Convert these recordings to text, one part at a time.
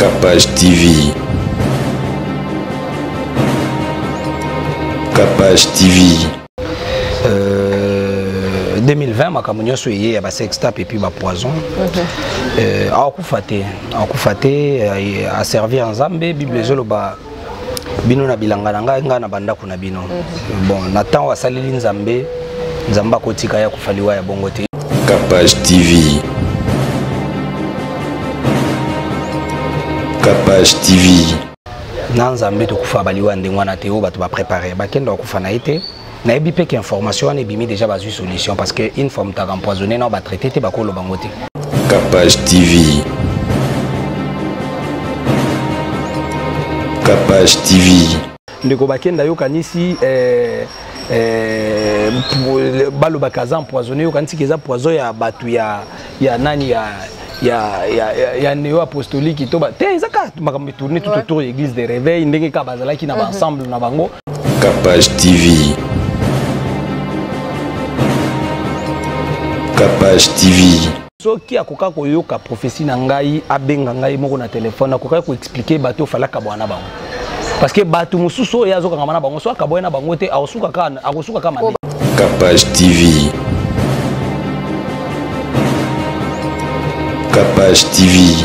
Capage TV. Capage TV. 2020 makamunyo soyé ba sextape et puis ba poison. Akufate a servi en Zambé Bible zoloba bino na bilanga nga na banda kuna bino. Bon, natan wa salili Nzambe Nzamba kotika ya kufaliwa ya bongote. Capage TV. Capage TV. Na Nzambe to kufa baliwa ndengwa na teo bato ba préparer ba kendo kufa na été. Na ebi pe information on ebimi déjà bazu solution parce que une forme ta empoisonné na ba traité te ba ko lo bangote. Capage TV. Capage TV. Ndeko bakenda yo kanisi balo bakaza empoisonné yo kanisi keza poison ya batu ya nani ya néo apostolique to ba te ezaka makambe tourner tout autour de l'église de réveil ndenge ka bazala ki na ba ensemble na bango. Capage TV. Capage TV. Soki akoka koyoka prophétie na ngai abenga ngai moko na téléphone akoka ko expliquer bato fala ka bwana bango parce que bato mususu ya zoka ngama na bango so akabwana bango te akosuka kama Capage TV. Capage TV.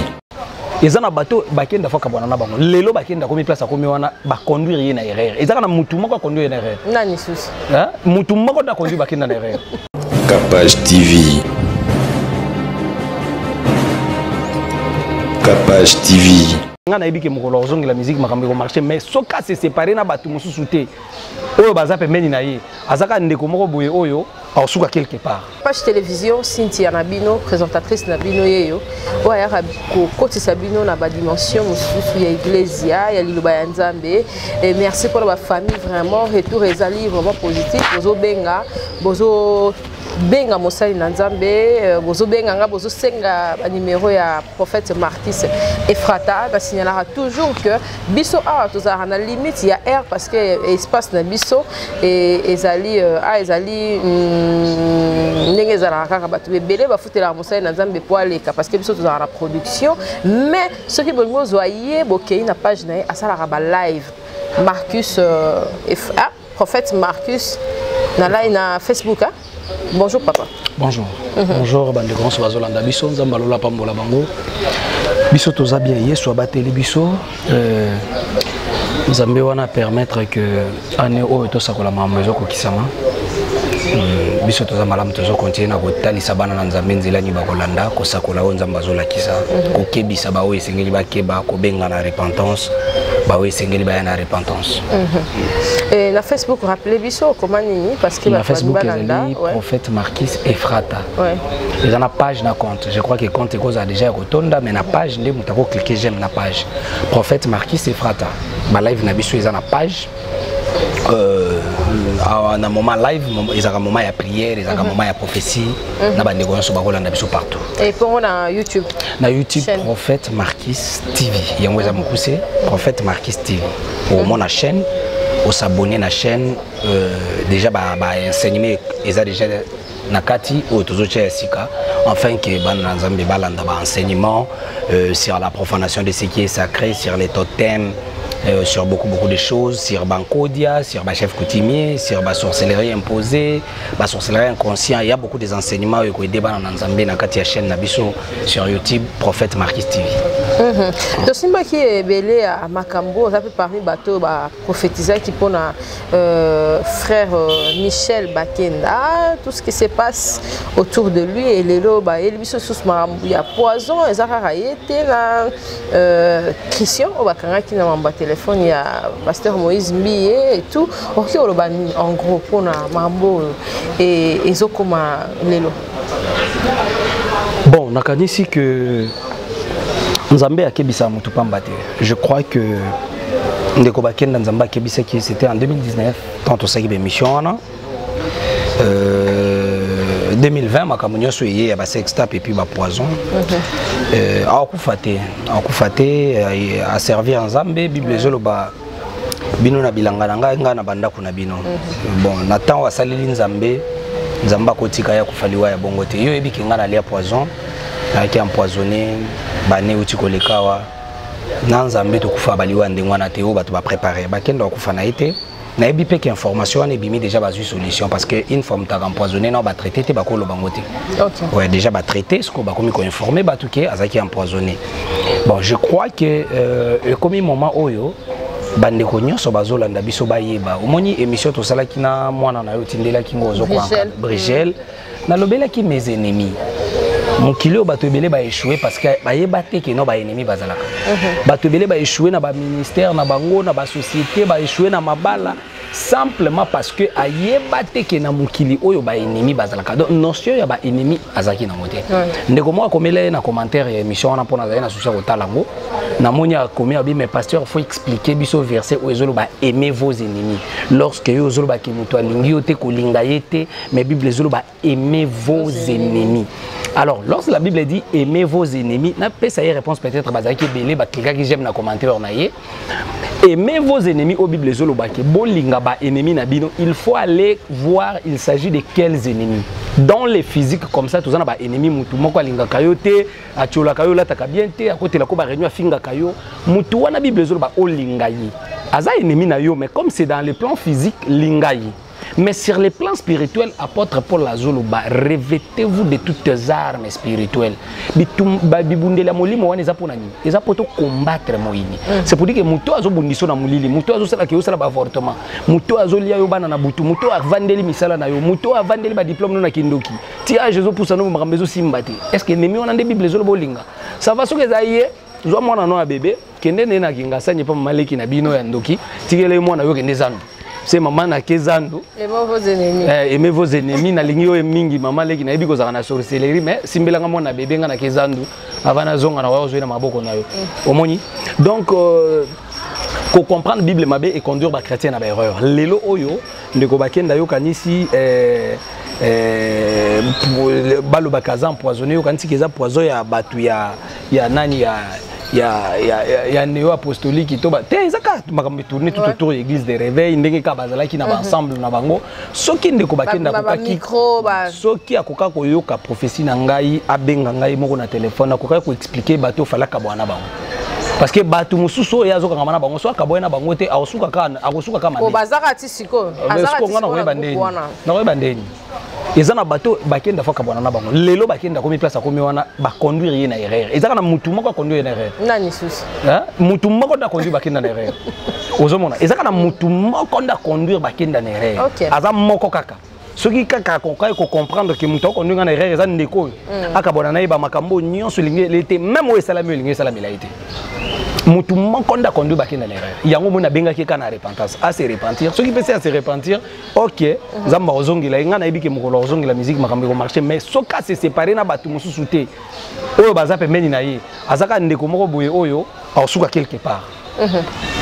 ezana bato bakenda faka bwana na bango lelo bakenda komi place akomi wana ba conduire ye na erreur ezaka na mutu moko conduire na erreur nani susi mutu moko da conduire bakenda na erreur. Capage TV. Capage TV. Nga na ebike mokolo ozongela musique makambo ko marché mais soka se séparer na bato mususu te oyo baza pembeni na ye azaka ndeko moko boye oyo ausuka quelque part. Page télévision Cynthia Nabino présentatrice Nabino yeyo oya ko kotisa bino na ba dimension mususu ya iglesia ya liloba ya Nzambe et merci pour la famille vraiment retour ezali vraiment positif bozo benga mosali na Nzambe bozo benga nga bozo senga ba numéro ya prophète Marquis Efrata ba signalera toujours que biso a tozara na limite ya air parce que espace na biso et ezali ndenge ezala kaka bato bebele bafutela mosali na Nzambe po aleka parce que biso tozara na production mais ce qui bongo zoyer bokei na page na asala ba live Marcus prophète Marcus na live na Facebook hein? Bonjour papa. Bonjour. Bonjour bande grand bazolanda biso Nzamba lola pambola bango. Biso toza bien yeso abateli biso Nzambe wana permettre que année o to sakola mambezo ko kisama. Biso toza malamu tozo continuer na kotalisa bana na Nzambe nzela ni bakolanda ko sakola o Nzamba zola kisa ko kebisa ba o esengeli ba keba ko benga na repentance ba o esengeli ba na repentance. Et la Facebook rappelez biso comment nini parce que la Facebook ezali prophète Marquis Efrata. Ouais. Et dans la page na compte, je crois que compte cause a déjà rotonda mais na page ndé mutako cliquer j'aime na page. Prophète Marquis Efrata. Ba live na biso eza na page. Na moment live ezaka moment ya prière, ezaka moment ya prophétie na bande gonso bakolanda biso partout. Et pour na YouTube. Na YouTube prophète Marquis TV. Yango eza mukuse prophète Marquis TV. Au mon chaîne au s'abonner à la chaîne déjà enseigner ils a déjà nakati ou tozoche sika enfin que bana Nzambe balanda ba enseignement sur la profanation de ce qui est sacré, sur les totems, sur beaucoup de choses, sur Bankodia, sur ba chef coutumier, sur ba sorcellerie imposée, ba sorcellerie inconscient. Il y a beaucoup des enseignements que débat dans Nzambe nakati ya chaîne nabiso sur YouTube prophète Marquis TV. Tosimba qui est belé à Makambo, ça peut parmi bateau ba prophétiser qui pour na frère Michel Bakenda, tout ce qui se passe autour de lui et les lots ba il biso sous il y a poison et ça a été la Christian au bakanga qui na mamba téléphone il y a pasteur Moïse Mbié et tout OK en gros pour na mambo et ezokoma lelo. Bon, nakanisi que Nzambe akebisa mutu pamba te. Je crois que ndeko bakenda Nzambe akebisa ki c'était en 2019 quand on s'est émission wana 2020 makamunyo soyé ba sextape et puis ba poison akufate a servi en Nzambe Bible zoloba bino na bilanga nga na banda kuna bino. Bon, natan wa salili Nzambe Nzamba kotika ya kufaliwa ya bongo te yo ebi kinga na lia poison qui empoisonné bané uti kolekawa nanzambe to kufa baliwa ndengwana te o bato ba préparer bakendo kufa na été na ebi pe que information on ebimi déjà ba solution parce que une forme ta empoisonné na ba traité te bakolo bangote. OK. Ouais, déjà ba traité ce ko ba komi ko informer ba tout que azaki empoisonné. Bon, je crois que comme moment oyo bande ko nyonso bazolanda biso bayeba. Omoni émission to sala kina mwana na yo tindela kingo zo kwa Brigel. Na lobela ki mes ennemis. Mon kilo bato ebele ba échouer parce que ba yebate que no ba ennemi bazalaka. Bato ebele ba échouer na ba ministère na bango na ba société ba échouer na mabala simplement parce que ayebate que na mukili oyo ba ennemi bazalaka. Donc notion ya ba ennemi azaki na moté. Ndeko mo akomela na commentaire ya émission na pona za na soucia ko talango. Na monia akomi abi mais pasteur faut expliquer biso verset où ezolo ba aimer vos ennemis. Lorsque yo ezolo ba ki muto alingi yo te ko linga yete mais Bible ezolo ba aimer vos ennemis. Alors, lorsque la Bible dit aimez vos ennemis, n'a pas ça y réponse peut-être bazaki belé ba quelqu'un qui j'aime na commentaire na yé. Aimez vos ennemis au Bible zolo ba ke bolinga ba ennemi na bino, il faut aller voir il s'agit de quels ennemis. Dans les physiques comme ça, tous on a ba ennemi mutu moko linga kayote, atiola kayo la takabiente, à côté la ko ba réunion finga kayo, mutu wana Bible zolo ba olinga yi. Aza ennemi na yo, mais comme c'est dans le plan physique linga yi. Mais sur les plans spirituels, apôtre Paul Azoloba, revêtez-vous de toutes armes spirituelles. C'est pour dire que muto azo bundiso na mulili, muto azo sala ke osala ba avortement, muto azo lia yo bana na butu, muto avandeli misala na yo, muto avandeli ba diplôme na kindoki. Ti a Jésus pour ça no makambezo simbati. Est-ce que nemi on a des bibles zolo bolinga? Ça va so que zaye, zo mwana no a bébé, kende na kinga sanye pa maleki na bino ya ndoki, tikele mwana yo kende zanu. C'est maman na kezando. Aimez vos ennemis. Aimez vos ennemis. Na lingi yo mingi maman leki na ebi kozaka na sorcellerie mais simbelanga mona bébé nga na kezando avana zonga na wazo na maboko na yo. Omoni. Donc ko comprendre Bible mabe et conduire ba chrétien na ba erreur. Lelo oyo ndeko bakenda yo kanisi balo bakaza empoisonné yo kanisi keza poison ya batu ya nani ya néo apostolique to ba te ezaka makambe tourner tout autour de l'église de réveil ndenge ka bazala ki na ensemble na bango soki ndeko bakenda ko micro ba soki akoka ko yoka prophétie na ngai abenga ngai moko na téléphone akoka ko expliquer bato fala ka bwana bango parce que bato mususu ya zo kanga na bango so akabona bango te akosuka ka mane o bazaka ti siko azaka ti siko na ko bandeni ezana bato bakenda faka bwana na bango lelo bakenda komi place akomi wana ba conduire ye na erreur ezaka na mutu moko conduire na erreur nani susi mutu moko da conduire bakenda na erreur ozomona ezaka na mutu moko da conduire bakenda na erreur aza moko kaka soki kaka ko comprendre que mutu conduire na erreur ezana ndeko akabona na yeba makambo nyonso lingi lete même o esalami lingi esalami la été mutu moko da conduire bakenda na erreur yango mona benga ki kana repentance à se repentir ceux qui peut à se repentir OK zamba ozongila nga na ebike mokolo ozongila musique makambo ko marcher mais soka se séparer na batu mususu te oyo baza pembeni na ye azaka ndeko moko boye oyo asuka quelque part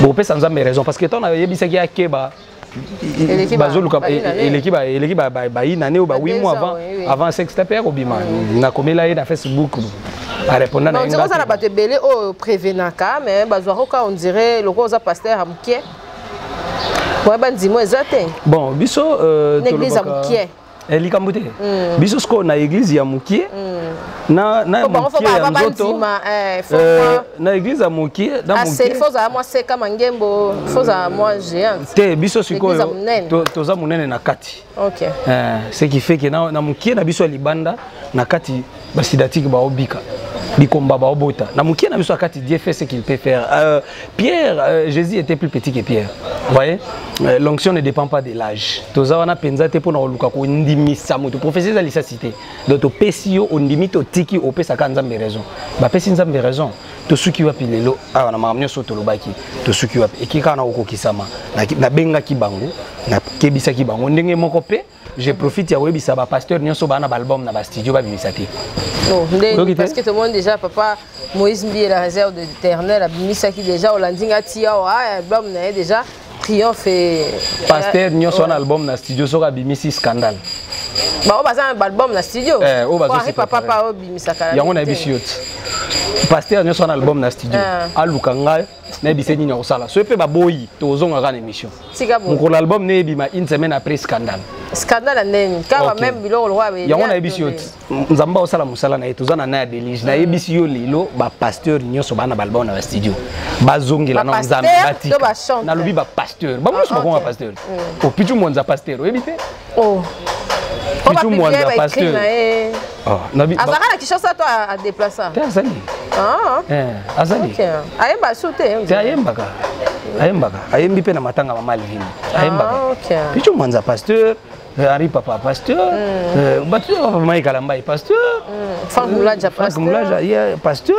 bon peut sans jamais raison parce que ton yebisa ki akeba bazoluka l'équipe ina ne ba 8 mois avant sextape obima na komela ye na Facebook à répondre na nga ça na bato belé o prévenaka mais bazwaroka on dirait le rose pasteur amkie ouais bandimo ezate bon biso l'église amkie likambote biso sko na église ya mukie na mukie ya nzoto na église ya mukie na mukie faut za moi seka mangembo faut za moi géant te biso siko toza munene na kati OK ce qui fait que na mukie na biso libanda na kati basidatiki ba obika bikomba ba obota na mukie na biso akati Dieu fait ce qu'il peut faire. Pierre Jésus était plus petit que Pierre. Vous voyez, l'onction ne dépend pas de l'âge. Toza wana penza te pona oluka ko ndimisa mutu prophétie za lisacité. Donc to pesio ondimito tiki opesa ka nzambe raison. Ba pesi nzambe raison. To suki wapi lelo awa na makamnyo so to lobaki. To suki wapi ekika na okokisama na benga ki bango na kebisa ki bango ndenge moko pe. Je profite ya webisa ba pasteur nyonso bana ba album na ba studio ba bimisate. Non, parce que tout le monde déjà papa Moïse Mbié la réserve de l'Éternel a bimisaki déjà Olandinga tia album na déjà triomphe et pasteur nyonso na album na studio so ka bimisi scandale. Bah, on a un album dans le studio. Papa, il y a un habitude. Pasteur, nous avons un album dans le studio. Alukanga, Nebiseni Nosala. Ce peut pas boy, tu as une émission. Mon album n'est pas une semaine après scandale. Scandale en quand même bilo le roi. Il y a un habitude. Nous avons aussi la musala na etuzana na délige na ebisio lilo ba pasteur nyoso bana album dans le studio. Bazongi la na nzambe bati. Na lobi ba pasteur. Ba moi je me pasteur. Au pichu monza pasteur, ebite. Oh. Pichu monza pasteur. Ah, Azara qui chose à toi à déplacer. Azali. Ah. Azali. OK. Ayemba sauter. Ayembaka. Ayembaka. Ayembi pe na matanga mama Levine. Ayembaka. OK. Pichu monza pasteur. Henri Papa pasteur, Batou Maïka Lambaye pasteur, Franck Moulaja pasteur,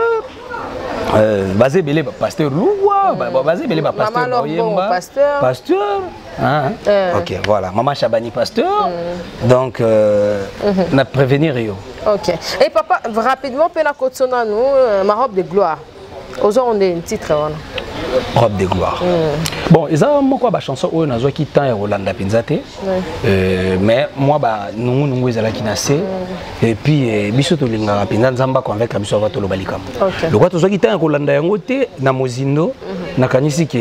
Basé Belé pasteur Louwa, Basé Belé pasteur Boyemba pasteur. Ok, voilà, Maman Chabani pasteur. Donc, on a prévenir Rio. Ok. Et papa, rapidement, pour la côte nous, ma robe de gloire. Aujourd'hui, on a un titre. Robe de gloire. Bon, ils ont beaucoup de chansons où on qui temps et Rolanda Pinzate. Mais moi nous ils qui nassé et puis biso to linga Pinza nzamba convaincre biso va to lo balikam. Le quoi to qui temps Rolanda yango te na mozindo na kanisi que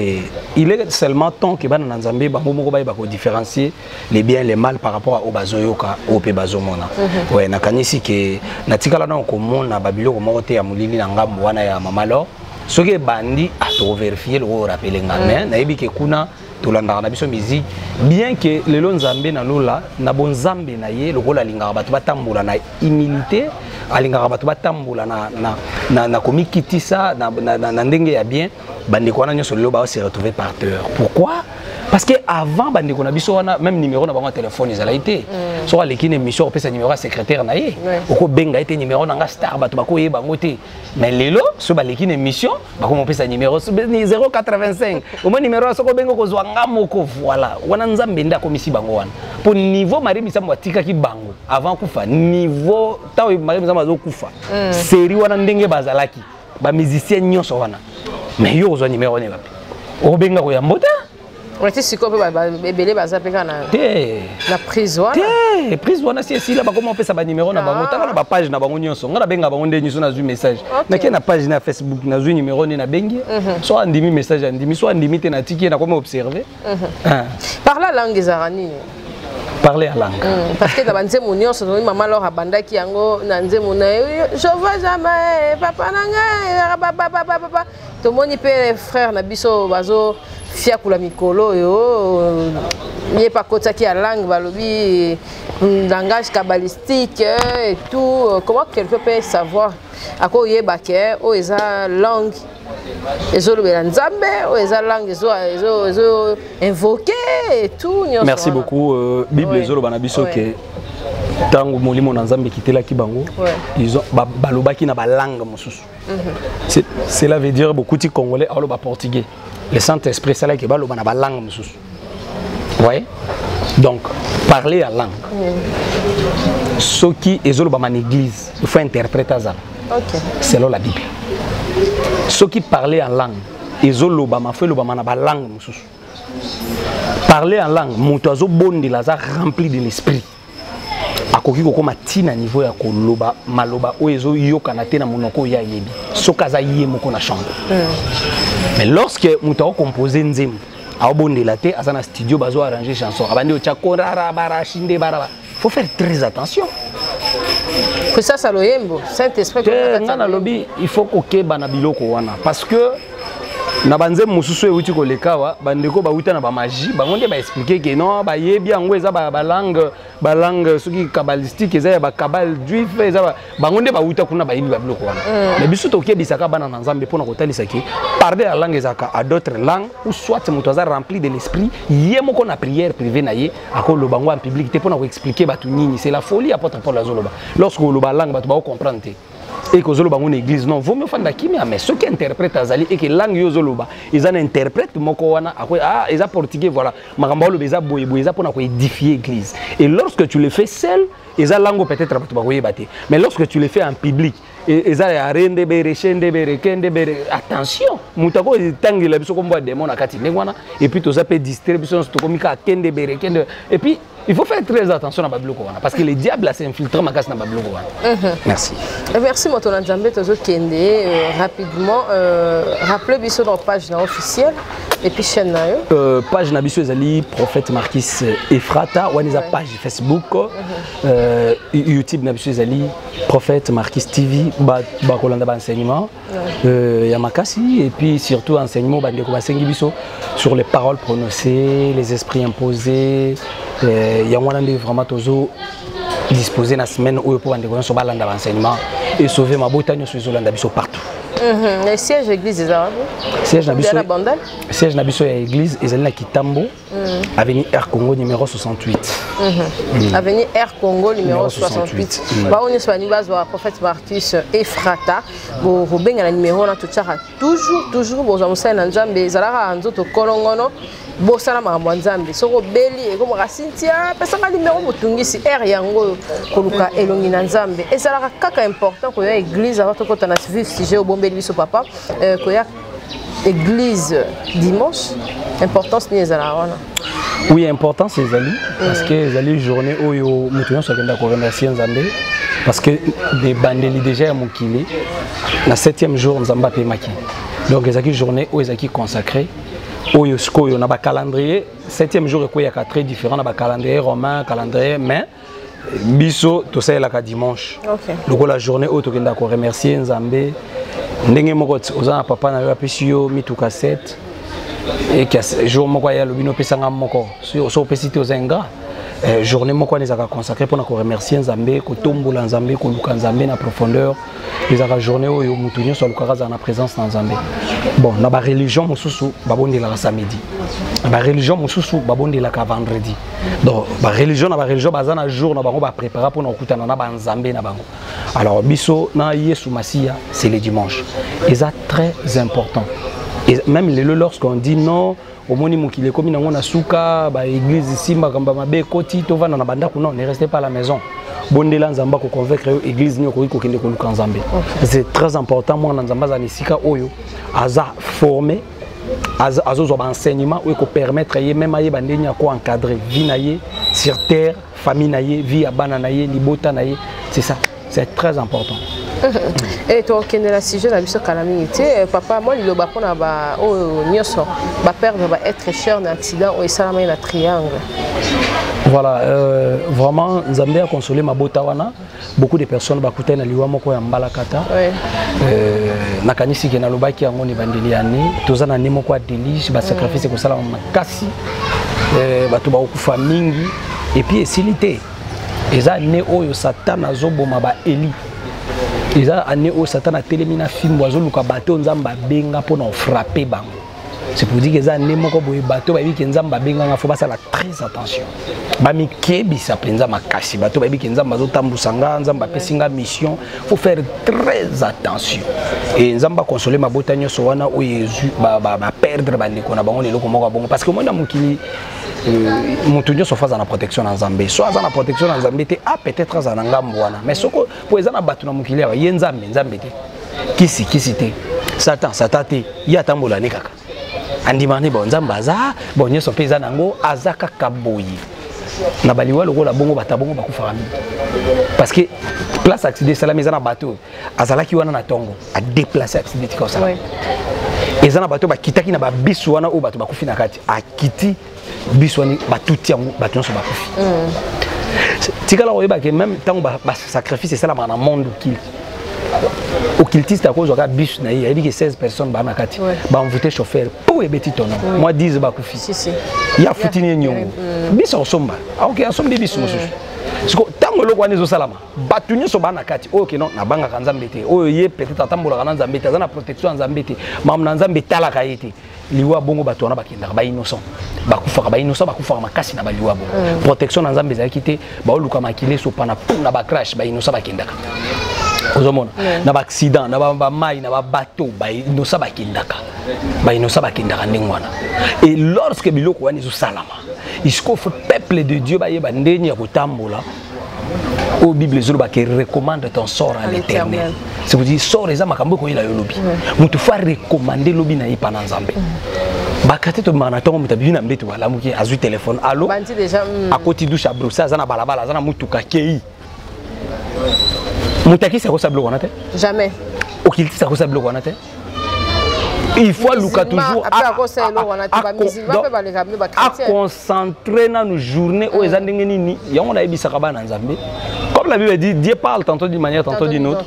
il est seulement temps que bana nzambe ba moko ba ko différencier les biens les mal par rapport au bazoyoka au pe bazomona. Ouais na kanisi que na tikala na ko mona babilo ko moko te ya mulili na ngambo wana ya mamalo. Ce qui est bandi à tout vérifier le rappeler mais naïbi que kuna tulanda na biso musique bien que le lonzambe na lola na bonzambe na ye le rôle alinga batu batambula na humilité alinga batu batambula na komikitisa na ndenge ya bien bandi kwana nyoso lo ba se retrouver par terre. Pourquoi? Parce que avant bandi kona biso wana même numéro na bango téléphone ils été so aleki une émission pesa numéro à secrétaire na ye oko benga été numéro na nga star batu bako ye bango te mais lelo so baleki une émission bako mo pesa numéro 085 au moins numéro so ko bengo ko zwanga moko voilà wana nzambe nda komisi bango wana pour niveau mari misambo atika ki bango avant kufa niveau taw mari misambo zo kufa série wana ndenge bazalaki ba musicien nyonso wana mais yo zo numéro ne bapi o benga ko ya mbota. On était si qu'on belé bazapeka na prison. Té prison na si là ba comment on fait ça ba numéro na bango ta na ba page na bango nyonso ngala benga bango ndenyi so na zu message na ke na page na Facebook na zu numéro ni na bengi so andimi message andimi so andimi te na tiki na comment observer. Parler la langue zarani. Parler à langue. Parce que dans banze monyo so maman leur abanda ki yango na nze mona je vois jamais papa nanga papa to moni pe frère na biso bazo fia kula mikolo yo nie pas kota ki a langue balobi langage kabbalistique et tout comment quelqu'un peut savoir à quoi yeba ke o eza langue ezolo bela nzambe o eza langue ezo invoquer et tout. Merci beaucoup Bible ezolo bana biso ke tango molimo na nzambe kitela ki bango ils ont balobaki na ba langue mosusu. Cela veut dire beaucoup de Congolais alors ba portugais. Le Saint-Esprit c'est là que baloba na ba langue mosusu. Ouais. Donc parler à langue. Ce qui ezolo ba man église, il faut interpréter ça. OK. Selon la Bible. Ceux qui parlaient en langue, ezolo ba ma fait lo ba na ba langue mosusu. Parler en langue, motoazo bondi la za rempli de l'esprit. Akoki ko koma tina niveau ya koloba maloba o ezo yoka na te na monoko ya yebi sokaza yé moko na chambre. Mais lorsque muto composer nzembo a bondi la te azana studio bazo arranger chanson abandi o chakora bara shinde bara faut faire très attention. Que ça loyembo Saint-Esprit ngana lobi il faut que bana biloko wana parce que na banze mususu euti ko lekawa bandeko ba uta na ba magie bango nde ba expliquer que non ba yebi yango eza ba langue soki kabbalistique eza ba kabal juif eza bango nde ba uta kuna ba yebi ba biloko wana mais biso to kebisaka bana na nzambe pona ko talisa ki parler la langue ezaka à d'autres langues ou soit muto aza rempli de l'esprit yé moko na prière privée na ye akolo bango en public te pona ko expliquer batu nini c'est la folie apôtre Paul azoloba lorsque lo ba langue batu ba comprendre te et que zolo bango église non vaut mieux faire kimia mais ceux qui interprètent azali et que langue yo zoloba ils en interprètent moko wana ils a portugais voilà makamba lo beza boye za pona ko édifier église et lorsque tu le fais seul ils a langue peut-être ba ko yebate mais lorsque tu le fais en public eza ya rende bere shende bere kende bere attention mutako tangila biso kombo démon na kati ndengwana et puis toza pe distrait biso to komika kende bere kende et puis il faut faire très attention à Babloko parce que le diable s'est infiltré dans Babloko. Merci. Merci Motola Nzambe tozo kende rapidement rappelez biso dans page officielle et puis chaîne na yo. Page na biso ezali prophète Marquis Ephrata waniza page Facebook YouTube na biso ezali prophète Marquis TV ba kolanda ba enseignement ya makasi et puis surtout enseignement bandeko basengi biso sur les paroles prononcées, les esprits imposés. Il y a vraiment toujours disposé la semaine où pour aller sur balanda enseignement et sauver ma bouteille sur Zolanda biso partout. Le siège église des Arabes. Siège nabiso ya église ezali na Kitambo avenue Air Congo numéro 68. Avenue Air Congo numéro 68. Ba on est bani base wa prophète Marquis Ephrata bo benga na numéro na tutaka toujours bo za musana Nzambe zalaka nzoto kolongono. Bosala makambo nzambe soko beli eko makasintia pesa ka numéro mutungisi R yango koluka elongi na nzambe ezalaka kaka important ko ya église avant ko tana vif sujet obombeli biso papa ko ya église dimanche importance ni ezala wana. Oui, importance ezali parce que ezali journée oyo mutunyo sokenda ko remercier nzambe parce que des bandeli déjà mokili na 7e jour nzamba pe maki. Donc ezaki journée oyo ezaki consacrée Oyo on a un calendrier, 7e jour il y a très différent, on a un calendrier romain, calendrier, mais biso tout ça est dimanche. Donc la journée où tu as remercier Nzambe, ndenge moko ozana papa na yo apesio mituka 7 et que jour moko ya lobino pesanga moko so pesité ozenga journée moko les a consacré pour remercier Nzambe, ko tombola Nzambe, ko luka Nzambe na profondeur. Les a journée où mutunyo so lukara za na présence na Nzambe. Bon, na ba religion mususu babondi la samedi. Ba religion mususu babondi la vendredi. Donc ba religion bazana jour na bango ba préparer pour na kutana na ba Nzambe na bango. Alors biso na Yesu Masia, c'est le dimanche. Et ça très important. Et même lorsqu'on dit non au moni mukile komi na ngona suka ba église simba kamba mabe koti to vana na banda kuno ne restez pas à la maison. Bondela Nzamba ko convaincre église ni ko kende ko luka Nzambe. C'est très important moi Nzamba za nisika oyo aza formé azo zo ba enseignement ou ko permettre ye même aye bandenya ko encadrer vie na ye sur terre, famille na ye, vie abana na ye, libota na ye. C'est ça, c'est très important. Et toi, quel est le sujet de la mission calamité? Papa, moi, il y a ba nyoso ba perdre ba être cher dans accident ou salama na triangle. Voilà, vraiment, Nzambe a consolé ma botawana. Beaucoup de personnes bakutaient na liwa moko ya mbalakata. Nakanisi ke na lobaki yango ni bandeli ani, toza na nemo kwa délige ba sacrifice ko sala makasi. Bato ba okufa mingi et puis esilité. Eza ne oyo Satan azoboma ba Eli. Eza ane oyo Satan a télémina fimbo azoluka bato Nzamba benga pour na frapper bango. C'est pour dire que ça n'est pas bon bateau ba biki Nzamba benga faut pas faire très attention. Ba mi kebi sa penza makasi bateau ba biki Nzamba zo tambusanga Nzamba pesinga mission, faut faire très attention. Et Nzamba consoler ma botanyo so wana o Yesu ba perdre ba ndeko na bango lelo ko moko bongo parce que moi na mukili mutunyo so faza na protection na Nzambe. So aza na protection na Nzambe te a peut-être aza na ngambo wana. Mais soko po eza na batu na mukili ya ye Nzambe te. Kisi te. Satan te ya tambola ne kaka. Andimani bon Nzamba za bon nyoso peza nango azaka kaboyi. Na baliwa lokola bongo batabongo bakufa rami. Parce que place accident sala meza na bateau azalaki wana na tongo a déplacer accident ka sala. Eza na bateau bakitaki na ba bisu wana o bato bakufi na kati akiti bisu wani batuti yango bato nso bakufi. Tikala oyeba que même tant ba sacrifice sala na monde qui occultiste à cause de bus na il y a dit que 16 personnes ba nakati ba envoûter chauffeur pour ebeti tono moi 10 ba kufi il y a futini nyongo biso somba OK ensemble des biso mosusu siko tango lokwa nezo salama batunyo so ba nakati OK non na banga kanzambe te oyo ye peut-être atambola kana nzambe te na protection nzambe te mam na nzambe tala kaiti liwa bongo bato na bakenda ba innocent bakufa makasi na ba liwa bongo protection na nzambe za kité ba oluka makile so pana na ba crash ba innocent bakenda ozomona na ba accident na ba mai na ba bateau ba inosa bakindaka ndengwana et lorsque biloko wani zo salama il faut peuple de Dieu ba yeba ndeni ya kotambola Au Bible qui recommande ton sort à l'Éternel. C'est pour dire sort les amakambo ko ila yolobi. Mutu fa recommander lobi na ipa na Nzambe. Bakate to manatongo mutabi na mbeto wala muki azu téléphone allo. Bandi déjà à côté douche à brossa zana balabala zana mutuka kei. Mutaki c'est quoi ça bloque on a te? Jamais. Okilti ça quoi ça bloque on a te? Il faut Luka toujours à concentrer dans nos journées où les andengeni yango na ebisaka bana Nzambe. Comme la Bible dit, Dieu parle tantôt d'une manière, tantôt d'une autre.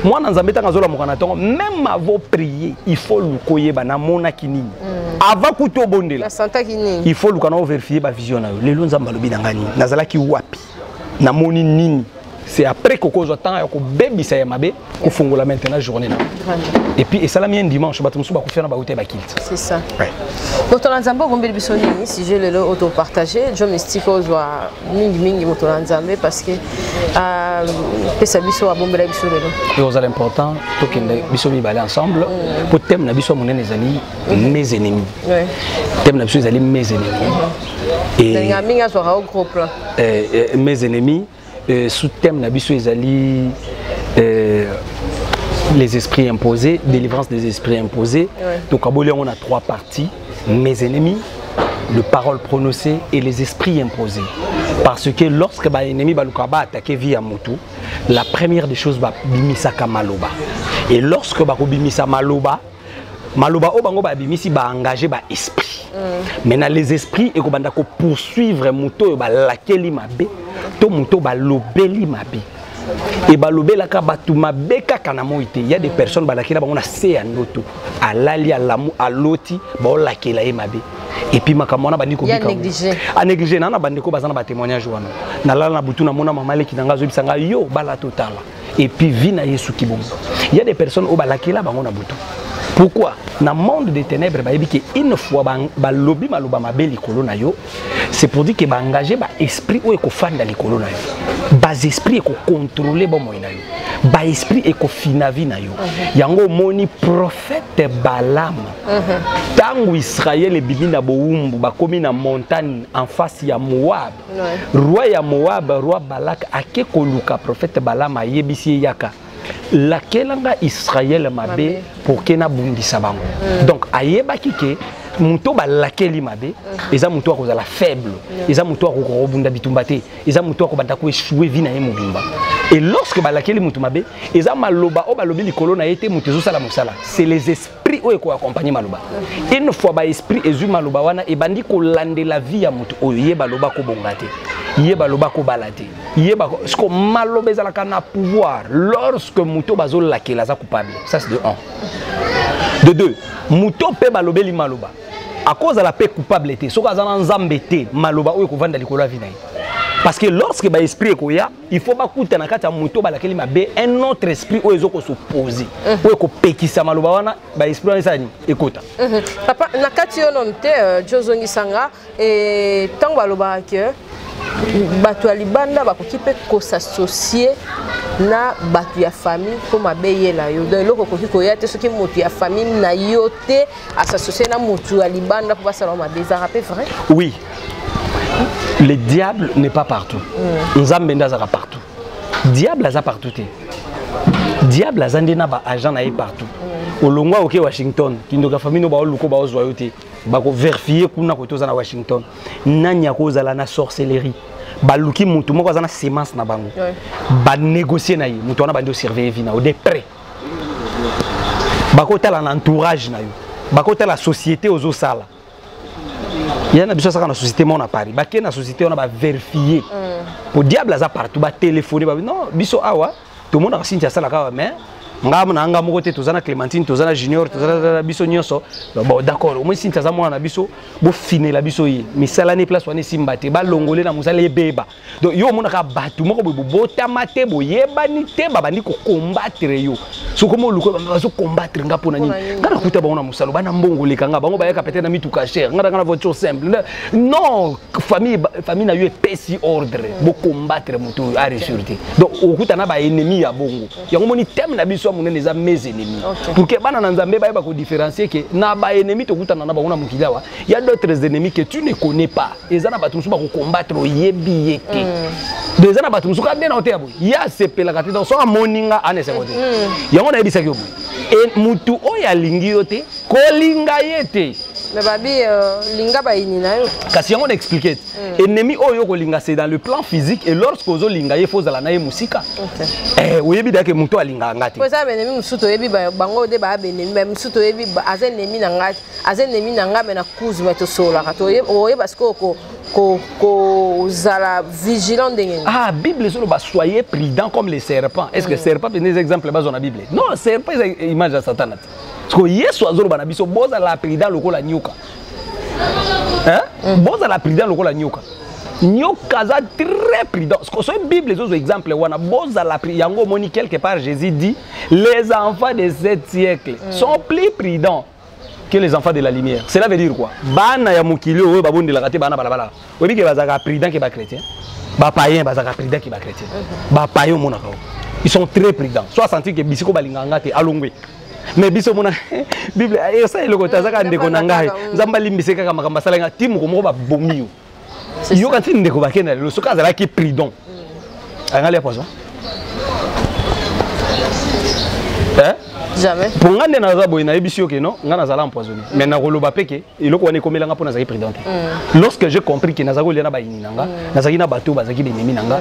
Moi, dans Nzambe tangazola mokanatongo, même avant prier, il faut lukoye bana mona kinini. Avant kuto bondela. La santa kinini. Il faut lukana vérifier ba vision na yo. Lelo Nzamba lobi ngani. Nazala ki wapi. Na moni nini. C'est après que kozo temps ya ko bebisa ya mabe ko fungola maintenant journée là. Et puis et ça la mienne dimanche ba tumsu ba ko faire na ba hotel ba kilt. C'est ça. Ouais. Moto Nzambe gombeli bisoni si je le auto partager, je mystique ozwa mingi moto Nzambe parce que pesa biso a bombela biso lelo. Et aux important to kende biso mi balé ensemble pour thème na biso monene ezali mes ennemis. Ouais. Thème na biso ezali mes ennemis. Et ngaminga so ra au groupe là. Mes ennemis sous thème Nabiso Ezali les esprits imposés, délivrance des esprits imposés. Ouais. Donc à Bolé on a 3 parties, mes ennemis, le parole prononcée et les esprits imposés. Parce que lorsque ba ennemi ba lukaba attaquer via motu, la première des choses ba bimisa maloba. Et lorsque ba bimisa maloba o bango ba bimisi ba engager ba esprit. Maintenant les esprits et ko banda ko poursuivre moto ba lakeli mabe. To muto ba lobeli mabe et ba lobela ka batu mabe kaka na moite. Il y a des personnes ba lakela bango na se ya ndoto alali alamu aloti ba lakela e mabe et puis makamona bandi ko bika a négliger na bandi ko bazana ba témoignage wana na lala na butu na mona mama leki nanga zo bisanga yo bala total et puis vina Yesu kibongo. Il y a des personnes au ba lakela bango na butu. Pourquoi? Dans le monde des ténèbres, une fois que lobby maloba mabeli kolona yo, c'est pour dire que ba engager ba esprit ou ko fanda li kolona yo. Ba esprit ko contrôler ba moina yo. Ba esprit ko finavi na yo. Yango moni prophète Balaam. Tangu Israël e bibi na boumbu ba komi na montagne en face ya Moab. Roi ya Moab, roi Balak ake koluka prophète Balaam ayebisi yaka. Lakelanga Israël mabe pour kena bundisa bango. Donc ayeba kike muto ba lakeli mabe eza muto ko la faible eza muto ko robunda bitumbate eza muto ko banda ko échouer vina ye mobimba. Et lorsque ba lakeli muto mabe eza maloba o ba lobi likolo na été muto zo sala musala, c'est les esprits o ko accompagner maloba. Une fois ba esprit ezu maloba wana e bandi ko lande la vie ya muto o yeba loba ko bongate yeba loba ko balate yeba ce que maloba za la kana pouvoir lorsque muto bazo lakela za coupable. Ça c'est de 1. De 2, muto pe balobeli maloba à cause de la paix coupable était so kazana nzambe te maloba o ko vanda likolo vina. Parce que lorsque ba esprit ko ya il faut ba kuta na kati ya muto ba lakeli mabe un autre esprit o ezoko s'opposer o ko pekisa maloba wana ba esprit wana sani ekota. Papa na kati yo nomte Jozongi Sanga et tant baloba que batu ya libanda bakokipe ko s'associer na batu ya famille pour mabeyela yo donc loko koki ko yate soki motu ya famille na yote associer na motu ya libanda pour passer ma désarapé vrai. Oui. Le diable n'est pas partout. Nzambe ndazaka partout. Diable aza partout te. Diable azande na ba agent na partout. Olongwa oké Washington, kindoka famille no ba oluko ba ozwa yote. Bako vérifier kuna ko toza na Washington. Nanya ko zala na sorcellerie. Baluki mutu moko azana semence na bango. Ba négocier na yi, mutu wana bandi surveiller vina au de près. Bako tala na entourage na yo. Bako tala société ozo sala. Il y a une société dans la société mon à Paris. Bah qui na société on a vérifié. Pour diable ça partout, bah téléphoner, bah non, biso awa, tout le monde a signé ça là mais ngam na ngam côté tozana Clémentine, tozana Junior, tozana biso nyonso. Bon d'accord, au moins signé ça moi na biso, bo finer la biso yi. Mais ça l'année place wana simbate, ba longolé na musala beba. Donc yo mona ka batu moko bo botamate bo yebani te ba bandi ko combattre yo. So comme luko ba so combattre ngapo na nini. Kana kuta ba ona musalo bana mbongole kanga bango ba yaka peut-être na mitu cher. Ngana kana voiture simple. Non, famille na yo pesi ordre, bo combattre mutu à sécurité. Donc okuta na ba ennemi ya bongo. Yango moni thème na biso mission mon eza mes ennemis pour que bana na nzambe ba ko différencier que na ba ennemi to kuta na ba ona mukilawa il y a d'autres ennemis que tu ne connais pas ezana batu musu ba ko combattre yebi yeke deux ans batu musu ka bien hote abo ya sepela ka te dans so moninga ane se côté yango na ebisa kyo et mutu oya lingi yote ko linga yete mais babi linga ba ini na yo kasi yango na expliquer ennemi oyo ko linga c'est dans le plan physique et lorsque ozo linga ye faut zala na ye musika oyebi da ke mutu alinga ngati poza ennemi musuto yebi bango de ba ennemi ba musuto yebi azen ennemi na ngati azen ennemi na ngabe na kuzu meto sola ka to oye parce que ko zala vigilant ndenge ah bible solo ba soyez prudents comme les serpents est-ce que serpent c'est des exemples bas dans la bible non serpent c'est image de Satan parce que yesu azolo bana biso boza la prudent lokola nyoka hein boza la prudent lokola nyoka nyoka za très prudent parce que ce bible les autres exemples wana boza la yango moni quelque part Jésus dit les enfants de 7 siècles sont plus prudents que les enfants de la lumière. Cela veut dire quoi? Bana ya mukili oyo babonde la kati bana balabala. Obi ke bazaka prudent ke ba chrétien. Ba païen bazaka prudent ke ba chrétien. Ba païen monaka. Ils sont très prudents. Soit sentir que bisiko balinganga te alongwe. Mais biso mona Bible et ça le kota zaka ndeko nangai. Nzamba limbise kaka makamba salenga timu ko moko ba bomiyo. Yo kanti ndeko bakena le soka zala ki prudent. Angale pozo. Hein? Jamais. Pour nga ndena za boy na ebisio ke non, nga nazala empoisonné. Mais na koloba peke, iloko wane komela nga pona za prudent. Lorsque j'ai compris que nazako liana ba ininanga, nazaki na bato bazaki benemi nanga.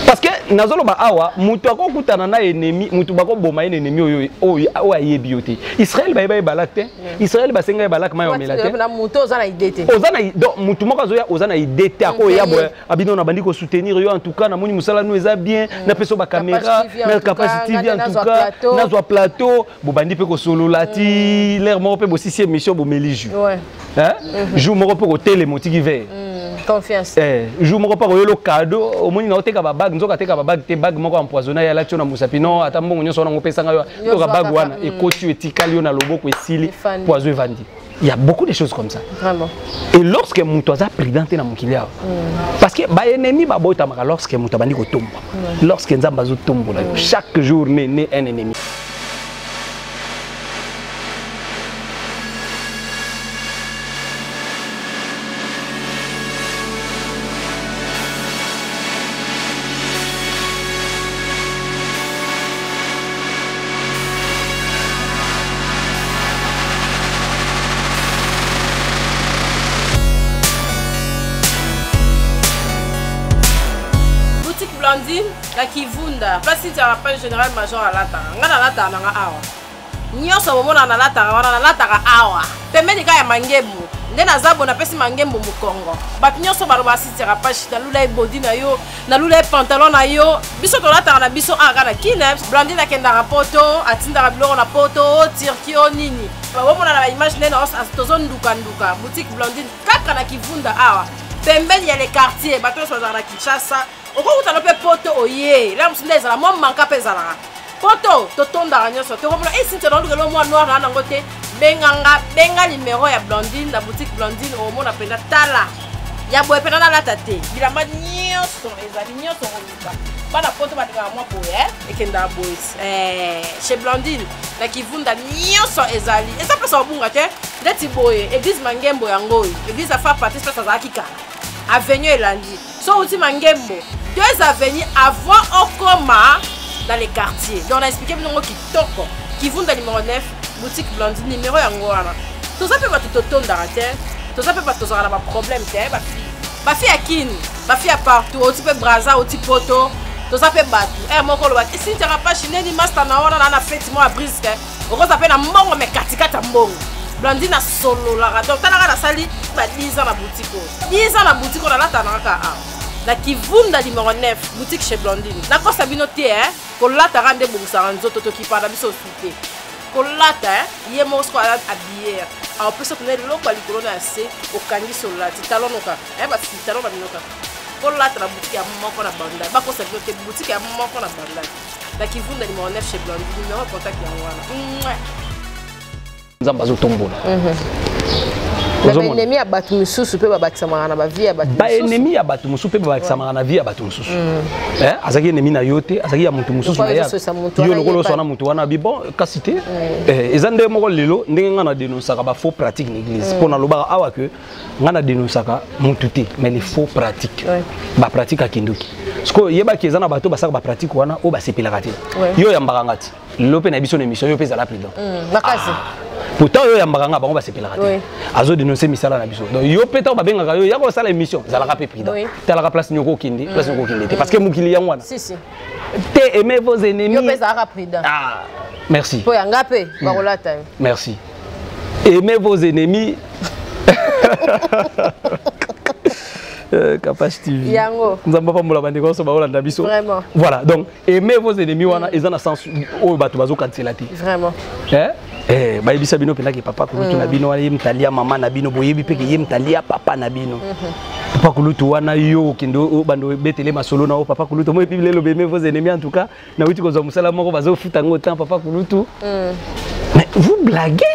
Parce que nazolo ba awa mutu akokutana na ennemi, mutu bako boma ennemi oyo ayebi yote. Israël ba balakte, Israël ba senga balak mayo melate. Na mutu ozana idée. Ozana donc mutu moko azoya ozana idée te akoya boya abino na bandi ko soutenir yo en tout cas na moni musala nous eza bien, na peso ba caméra, na capacité bien en tout cas, na zo plateau, bo bandi pe ko solo lati, l'air moko pe bo 6e mission bo meliju. Ouais. Hein? Jour moko pe ko télé motiki ver. Confiance. Jour moko pa ko yo cadeau, au moni na oteka ba bag, nzoka teka ba bag te bag moko empoisonné ya la tio na musapino, ata mbongo nyoso na ngopesa nga yo ka bag wana e kotu etikali yo na loboko esili poison vandi. Il y a beaucoup de choses comme ça. Vraiment. Et lorsque Moutoza président na mukiliao, parce que ba ennemi ba bota maka lorsque Moutabandi ko tomba. Lorsque Nzamba zo tombola, chaque jour né un ennemi. La Kivunda, place de la page générale major à lata. Ngana lata na awa. Nyoso bomona na lata awa. Pembe de kaya mangembu. Ndena zabo na pesi mangembu mu Congo. Bat nyoso baro ba site la page na lula body na yo, na lula pantalon na yo. Biso to lata na biso aga na kine, blandi na kenda rapoto, atinda biloko na poto, tirkio nini. Bomona na image nena os tozon nduka. Boutique Blondine kaka na Kivunda awa. Pembe ya les quartiers, bato so na Kinshasa. Okokuta lope poto oye la musinde ezala mo manka pezala poto totonda nyoso to komona esinte na ndelo mo noir na ngote benga numéro ya Blondine na boutique Blondine o mona penda tala ya boye pena na lata te bilamba nyoso ezali nyoso oluka bana poto batinga mo boye ekenda boye chez Blondine na Kivunda nyoso ezali eza pesa obunga te ndeti boye église mangembo yango église afa partie pesa za kika avenue elandi so uti mangembo 2 avenues avant Okoma dans les quartiers. Donc on a expliqué que kitoko Kivunda numéro 9 boutique Blondine numéro yango wana. Tout ça peut pas tout automne d'arrêter. Tout ça peut pas tout ça ba problème te ba fi akini, ba fi partout, au type braza, au type poto. Tout ça peut battre. Moko lo ba si tu pas chine ni master na wana na fête moi brisque. On ça peut na mbongo me katikata mbongo. Blondine a solo la donc tana na sali ba 10 ans na boutique. 10 ans na boutique on a la tanaka. La Kivunda numéro 9 boutique chez Blondine. D'accord Sabino te kolata rande bongsa nzoto to ki para biso soute. Kolata ye mo sko habillé. A peut se tenir lo kwa likolo na se o kangi sola ti talon noka. Ba ti talon ba minoka. Kolata la boutique ya moko na banda. Ba ko Sabino te boutique ya moko na banda. La Kivunda numéro 9 chez Blondine numéro contact ya wana. Nzamba zo tombola. Mais ennemi à battre mususu peut battre marana ba vie à battre. Ba ennemi à battre mususu peut battre marana vie à battre mususu. Azaki ennemi na yote, azaki ya mutu mususu na ya. Yo lokolo sona mutu wana bi bon kasité. Ezande moko lelo ndenge ngana dénoncer ba faux pratique l'église. Pour na loba awa que ngana dénoncer mutu te mais les faux pratiques. Ba pratique a kindoki. Parce que yeba ki ezana bato basaka ba pratique wana o ba sepelaka te. Yo ya mbakangati. Lope na biso émission yo pesa la président. Makasi. Pourtant yo ya mbakanga bango ba sepelaka te. Azo dénoncer misala na biso. Donc yo peta ba bengaka yo ya ko sala émission zalaka pe président. Talaka place nyoko kindi, place nyoko kindi te parce que mukili ya wana. Si si. Te aimez vos ennemis. Yo pesa ka président. Ah. Merci. Po ya ngape bakolata. Merci. Aimez vos ennemis. Capage TV. Yango. Nous avons pas moula bandeko so baola ndabiso. Vraiment. Voilà, donc aimez vos ennemis wana ezana sens o bato bazo cancela te. Vraiment. Ba yebisa bino pena ke papa kulutu na bino wali mtalia mama na bino boyebi pe ke ye mtalia papa na bino. Papa kulutu wana yo kindo bando betele masolo na o papa kulutu moi bibele lo aimez vos ennemis en tout cas na witi ko zo musala moko bazo futa ngo temps papa kulutu. Mais vous blaguez?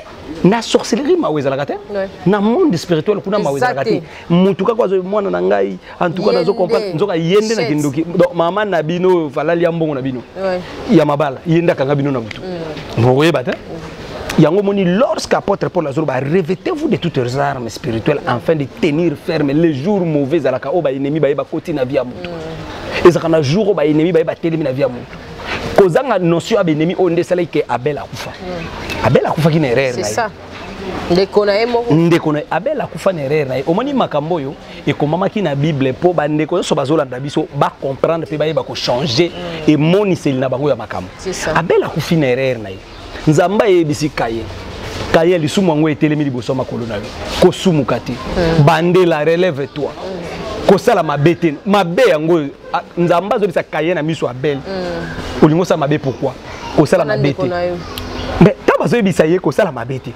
Na sorcellerie maweza la kate na monde spirituel kuna maweza la kate mutuka kwa mwana na ngai en tout cas nazo comprendre nzoka yende na kindoki donc mama na bino falali ya mbongo na bino ya mabala yenda kanga bino na mutu boye bata yango moni lorsqu'apôtre Paul azoro ba revêtez-vous de toutes les armes spirituelles afin de tenir ferme les jours mauvais à la ka o ba ennemi ba koti na via mutu ezaka na jour o ba ennemi ba telemi na via mutu kozanga notion ya ennemi o ndesala ke Abel akufa Abel akufa ki na erreur na. C'est ça. Ndeko na emoko. Ndeko na Abel akufa na erreur na. Omoni makambo yo e komama ki na Bible po ba ndeko so bazolanda biso ba comprendre pe ba ko changer et moniseli na bango ya makambo. C'est ça. Abel akufi na erreur na. Nzamba yebisi Kaye. Kaye lisumu ngo etelemi liboso makolo na yo. Ko sumuka te. Bandela relève-toi. Ko sala mabete mabe yango nzamba zo bisa Kaye na miso Abel. Olingo sa mabe pourquoi? Ko sala mabete. Mais tabazo bisa ye ko sala mabete.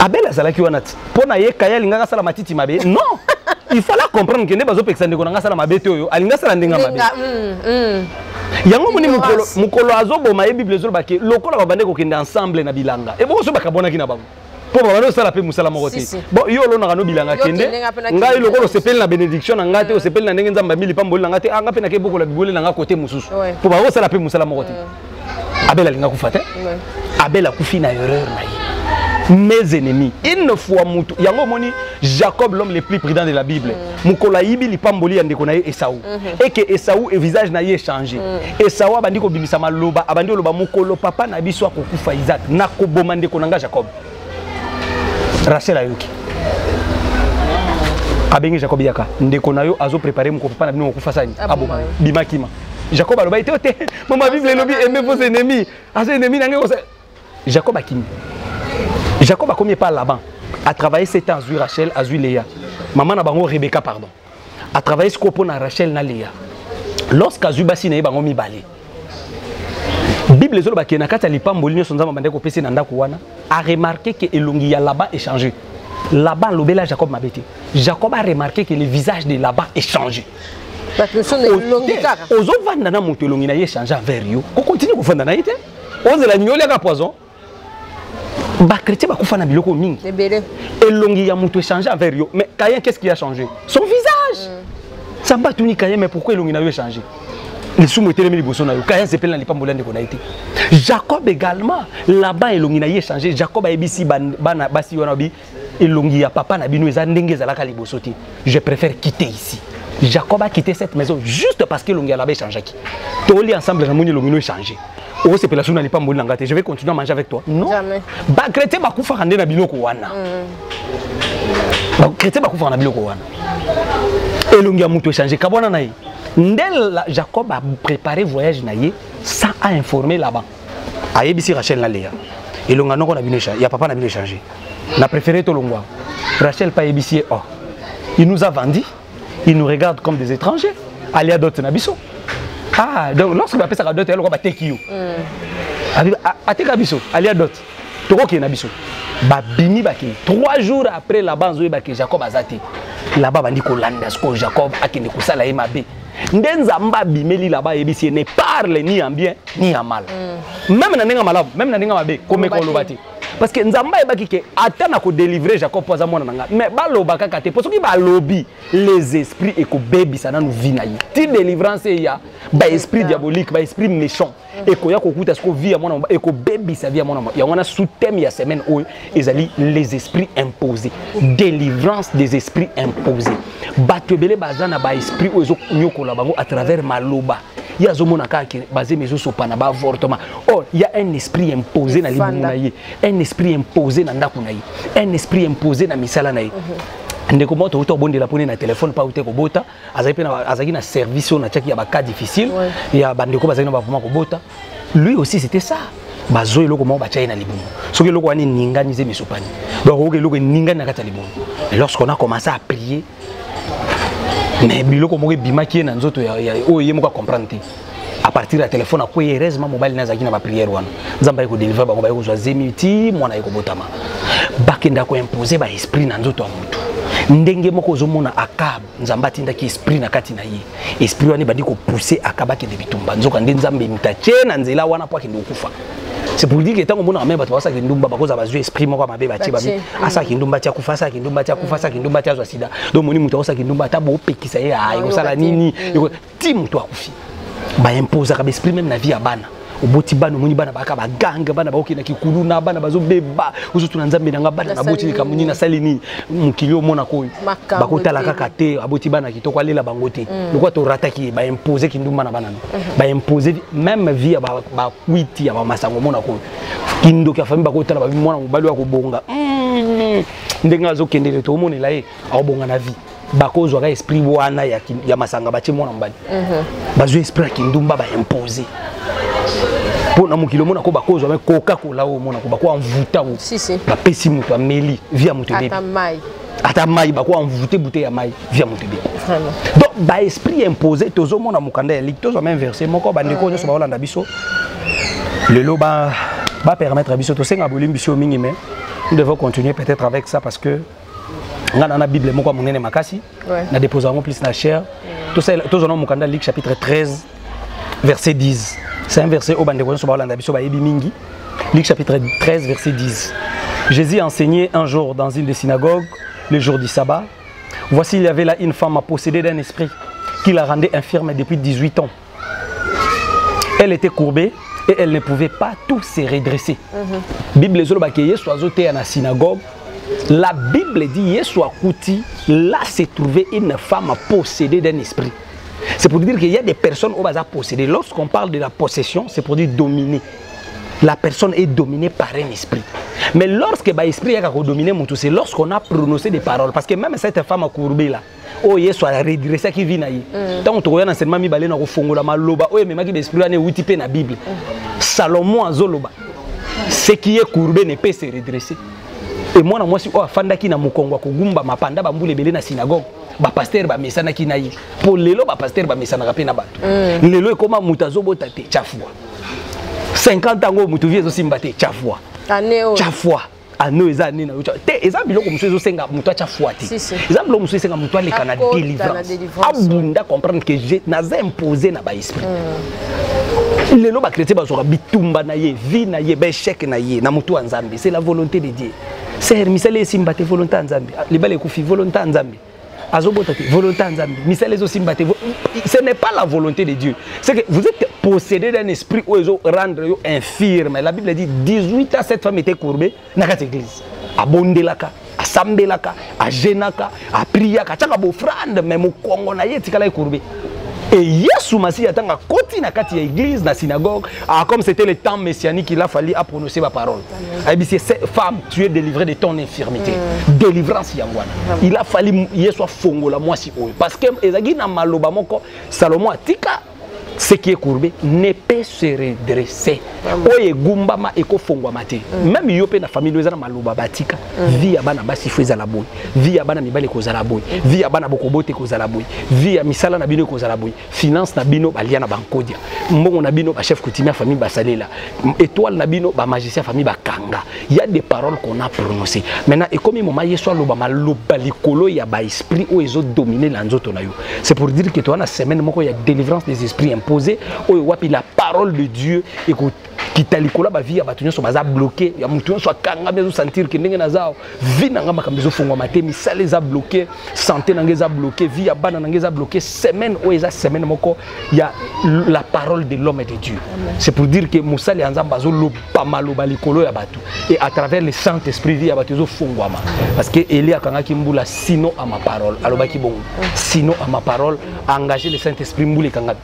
Abel azalaki wana pona ye Kaye linga sala matiti mabe. Non. Il fallait comprendre que ne bazo pekisa ndeko nga sala mabete oyo alinga sala ndenga mabe. Yango moni mukolo azobo ma Bible zo baki lokola babande ko kende ensemble na bilanga. E boko so bakabona ki na bango. Po babando sala pe musala moko te. Bon yo lo na no bilanga kende. Ngai lokolo sepeli na bénédiction na ngate o sepeli na ndenge nzamba mili pamboli na ngate anga pe na ke boko la bibole na nga côté mususu. Po babo sala pe musala moko te. Abel alinga kufa te. Abel akufi na erreur na ye. Mes ennemis, une fois mutu yango moni Jacob l'homme le plus prudent de la Bible mukola yibi lipamboli ya ndeko na ye Esaú et que Esaú et visage na ye changé Esaú abandi ko bimisa maloba abandi loba mukolo papa na biso akokufa Isaac na ko boma ndeko nanga Jacob Rachel ayoki abengi Jacob yaka ndeko na yo azo préparer mukolo papa na bino kokufa sani aboma bimakima Jacob aloba ite te mama Bible lobi aimez vos ennemis azo ennemis nanga ko Jacob akimi Jacob a commis par Laban, a travaillé 7 ans à Rachel, à Léa. Maman na bango Rebecca, pardon. A travaillé ce qu'on a Rachel na Léa. Lorsqu'Azu basi na bango mi balé. Bible zo ba kena kata lipa mbolinyo sonza mabande ko pese na ndako wana a remarqué que elongi ya Laban est changé. Laban lobela Jacob mabeti. Jacob a remarqué que le visage de Laban est changé. La personne est longue kaka. Ozo vanda na moto elongi na ye changé envers yo. Ko continue ko vanda na ite. Ozo la nyoli ka poison. Ba chrétien ba kufa na biloko mingi. Elongi ya muto échanger envers yo. Mais Caïn qu'est-ce qui a changé? Son visage. Ça bat tout ni Caïn mais pourquoi elongi na yo changé? Les sous mettez les liboso na yo. Caïn s'appelle na lipa mbolande ko na été. Jacob également là-bas elongi na ye changé. Jacob a ebisi bana basi wana bi elongi ya papa na bino eza ndenge zalaka liboso ti. Je préfère quitter ici. Jacob a quitté cette maison juste parce que elongi ya là-bas changé ki. Toli ensemble na moni elongi no changé. Oh, c'est la na lipa mbolanga ngate. Je vais continuer à manger avec toi. Non. Jamais. Ba chrétien ba kufa rande na biloko wana. Ba chrétien ba kufa na biloko wana. Elongi ya mutu changer kabona na ye. Ndel Jacob a préparé voyage na ye sans informer là-bas. Ayebisi Rachel na Léa. Elonga noko na bino changer. Ya papa na bino changer. Na préféré to longwa. Rachel pa yebisi oh. Il nous a vendu. Il nous regarde comme des étrangers. Allez à d'autres na biso. Ah, donc lorsque tu appelles ça d'autres, elle va te kiyo. A te kabiso, allez à d'autres. Toko ki na biso. Ba bini ba ki 3 jours après la banzo ba ki Jacob azati. Là-bas bandi ko landa sko Jacob akende ko sala ye mabe. Ndenza mba bimeli là-bas yebisi ne parle ni en bien ni en mal. Même na ninga malabu, même na ninga mabe, comme ko lobati. parce que nzamba ebaki ke atana ko délivrer Jacob poza mwana nanga mais baloba kaka te parce que ba lobi les esprits et ko baby ça na nous vina yi ti délivrance ya ba esprit diabolique ba esprit méchant et ko ya ko kuta ce ko via mwana et ko baby ça via mwana ya wana sous thème ya semaine oyo ezali les esprits imposés délivrance des esprits imposés bato belé bazana ba esprit oyo nyokola bango à travers maloba il y a zomona kaka basé mais sopana ba avortement oh il y a un esprit imposé na libumuna yi un esprit imposé na ndako na yi un esprit imposé na misala na yi ndeko moto uto bondela pone na téléphone pa uté ko bota azaki na service na tchaki ya ba cas difficile ya bandeko bazaki na ba poma ko bota lui aussi c'était ça bazo eloko mo ba tchai na libumu soki eloko wani ninganize misopani donc oke eloko ningani na kata libumu et lorsqu'on a commencé à prier mais biloko mo bimaki na nzoto ya oye mo ka comprendre à partir du téléphone à quoi heureusement mobile na zaki na ba prière wana nzamba ko délivrer ba ko ba ko zwa zemiti mwana ko botama bakenda ko imposer ba esprit na nzoto ya mutu ndenge moko zomona akab nzamba tinda ki esprit na kati na ye esprit wani badi ko pousser akaba ke de bitumba nzoka ndi nzambe mitache na nzela wana po akende okufa. C'est pour dire que tant que mon ami bato basaki ndumba bakoza bazwe esprit moko mabe bati babi asaki ndumba tia kufa asaki ndumba tia kufa asaki ndumba tia sida donc moni muto osaki ndumba ta bo pekisa ye ayi kosala nini ti muto akufi ba imposer ka esprit même na vie ya bana oboti bana moni bana baka baganga bana baoki na kikulu na bana bazo beba uzutu na nzambe na bana na boti ka munyi na salini mukilio mona ko bakotala kaka te aboti bana kitoko alela bango te lokwa to rataki ba imposer kindumba na bana ba imposer même vie ba kwiti ya ba masango mona ko kindo ka famille bakotala ba mwana mobali wa kobonga ndenga zo kendele to monela ye abonga na vie bakozwa ka esprit wana ya masanga bache mwana mbali bazo esprit kindumba ba imposer pour na mukilo mona ko bakozwa mais Coca-Cola o mona ko bakwa envuta o ba pesi mutu ameli via mutu bébé ata mai bakwa envuter bouteille ya mai via mutu bébé donc ba esprit imposé tozo mona mukanda ya lictose même verset moko bandeko nyo so ba olanda biso lelo ba permettre biso to senga bolim biso mingi mais nous devons continuer peut-être avec ça parce que ngana na bible moko munene makasi na déposer en plus na chair tout ça tozo no mukanda Luc chapitre 13 verset 10. C'est un verset au bandeko so ba olanda biso ba yebi mingi. Luc chapitre 13 verset 10. Jésus enseignait un jour dans une des synagogues le jour du sabbat. Voici il y avait là une femme possédée d'un esprit qui la rendait infirme depuis 18 ans. Elle était courbée et elle ne pouvait pas tout se redresser. Bible zolo ba ke Yesu azote na synagogue. La Bible dit Yesu akuti là se trouvait une femme possédée d'un esprit. C'est pour dire qu'il y a des personnes au bazar possédées. Lorsqu'on parle de la possession, c'est pour dire dominer. La personne est dominée par un esprit. Mais lorsque l'esprit a dominé, c'est lorsqu'on a prononcé des paroles. Parce que même cette femme courbée là, oh Yesu a redressé qui vit naïe. Tant qu'on regarde enseignement mi balé na ko fongola maloba, oh mais maki l'esprit là outi pe na Bible. Salomon azoloba. Ce qui est courbé ne peut se redresser. Et moi si oh fandaki na mukongo ko gumba mapanda bambule belé na synagogue. Ba pasteur ba mesana ki nayi pour lelo ba pasteur ba mesana ka pe na bato lelo e koma mutazo bota te chafua 50 ans mutu vie zo simba te chafua aneo chafua ano eza ni na te eza biloko musu zo senga mutu chafua te eza biloko musu senga mutu aleka na délivrance abunda comprendre que j'ai naza imposé na ba esprit lelo ba chrétien ba zo bitumba na ye vie na ye ba échec na ye na mutu wa Nzambe c'est la volonté de Dieu c'est misale simba te volonté ya Nzambe libale kufi volonté ya Nzambe. Ce n'est pas la volonté de Dieu. C'est que vous êtes possédé d'un esprit où ils ont rendre infirme. La Bible dit 18 ans cette femme était courbée dans cette église. À Bondelaka, à Sambelaka, à Genaka, à Priaka, à Bofrande, même au Congo, na yetikala courbée. Et Yesu Masi atanga koti na kati ya église na synagogue, comme c'était le temps messianique, il a fallu à prononcer ma parole. Cette femme, tu es délivrée de ton infirmité. Délivrance yangwana. Il a fallu Yesu fongola moi si oyo parce que ezagi na maloba moko Salomon atika ce qui est courbé ne peut se redresser. Oye gumbama eko fongwa mate. Même yope na famille ezana maloba batika. Vie ya bana basi feza la boy. Vie ya bana mibale ko zala boy. Vie ya bana bokobote ko zala boy. Vie ya misala na bino ko zala boy. Finance na bino balia na bankodia. Mbongo na bino ba chef coutumier famille basalela. Étoile na bino ba magicien famille bakanga. Il y a des paroles qu'on a prononcées. Maintenant et comme moment yeso loba maloba likolo ya ba esprit o ezo dominer la nzoto na yo. C'est pour dire que toi na semaine moko ya délivrance des esprits imposés o wapi la parole de Dieu écoute kita likola ba vie ya bato nyonso baza bloqué ya mutu nyonso akanga bezo sentir que ndenge nazao vie nanga makambo ezo fungwa mate misale za bloqué santé nanga za bloqué vie ya bana nanga za bloqué semaine o eza semaine moko ya la parole de l'homme et de Dieu. C'est pour dire que musali anzamba zo lo pamaloba likolo ya bato et à travers le Saint-Esprit vie ya bato ezo fungwa ma parce que Elia kanga kimbula sinon à ma parole alobaki bon sinon à ma parole engager le Saint-Esprit mbule kanga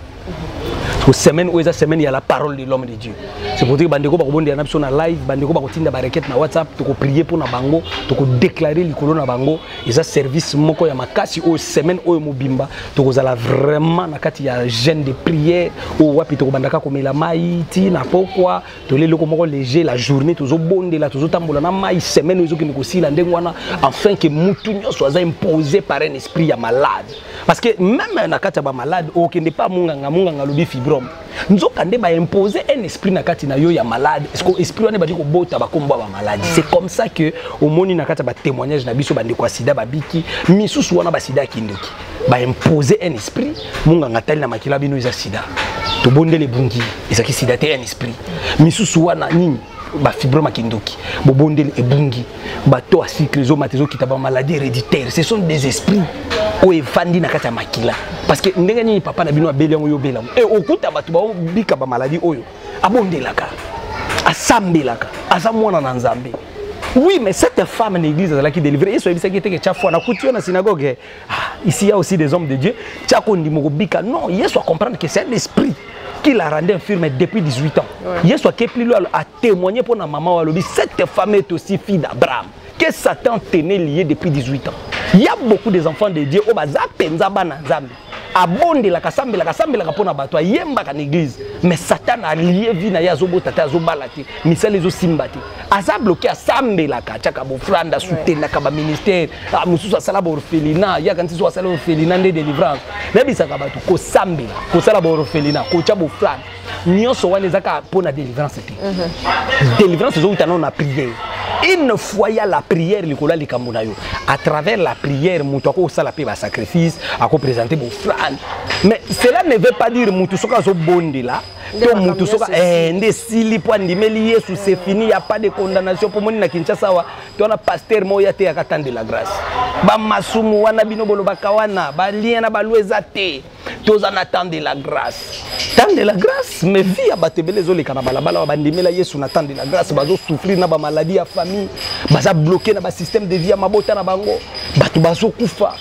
semaine où semaine il y a la parole de l'homme de Dieu. C'est pour dire que bandeko ba kobondi na biso na live bandeko ba kotinda ba requête na WhatsApp to ko prier pour na bango to ko déclarer likolo na bango eza service moko ya makasi o semaine o mobimba to ko zala vraiment na kati ya jeûne de prière o wapi to ko bandaka ko mela mai ti na pourquoi to le loko moko léger la journée to zo bondela to zo tambola na mai semaine ozo ki ko sila ndengwana afin que mutu nyonso aza imposé par un esprit ya malade parce que même na kati ya ba malade o ke ne pas munga lobi fibrome nzoka nde ba imposer un esprit na kati na yo ya malade est-ce que esprit wana ba diko bota ba komba ba maladie c'est comme ça que au moni na kati ba témoignage na biso bande kwa sida babiki misusu wana ba sida kindoki ba imposer un esprit munga ngatali na makila bino iza sida to bondele bungi ezaki sida te un esprit misusu wana nini ba fibrome kindoki bo bondele ebungi ba to acycle zo matezo kitaba maladie héréditaire ce sont des esprits o evandi na kati ya makila parce que ndenge nini papa na bino abeli yango yo bela e okuta bato ba bika ba maladie oyo abondelaka asambelaka aza mwana na nzambe. Oui, mais cette femme en église qui délivre, il y a des fois na couture na synagogue. Ici il y a aussi des hommes de Dieu. Tchako ndimoko bika non, il faut comprendre que c'est un esprit qui l'a rendu infirme depuis 18 ans. Il soit Kepli a témoigné pour la maman Walobi, cette femme est aussi fille d'Abraham. Que Satan tenait lié depuis 18 ans. Il y a beaucoup d'enfants de Dieu au baza penzaba na nzambe. Abonde la kasambe la kapona bato yemba kan église mais Satan a lié vie na yazobo tata azobalati misale zo simbati aza bloqué asambe la kachaka bo franda soutenir ka ba ministère mususu asala ba orphelinat ya kanti so asala orphelinat de délivrance nebisa ka bato ko sambe ko sala ba orphelinat ko cha bo franda nyonso wana ezaka pona délivrance te délivrance zo utana na prière une fois ya la prière likola likamuna yo à travers la prière mutu ko sala pe ba sacrifice ako présenter bo franda. Mais cela ne veut pas dire mutu soka zo bondi là to mutu soka nde sili po ndimeli Yesu c'est fini, il y a pas de condamnation pour moni na Kinshasa wa to na pasteur moya te akatande de la grâce ba masumu wana bino bolo bakawana ba lien na ba lueza te to za attendre de la grâce tant de la grâce mais vie abatebele zo le kana balabala ba ndimela Yesu na tant de la grâce bazo souffrir na ba maladie ya famille baza bloqué na ba système de vie ya mabota na bango batu bazo kufa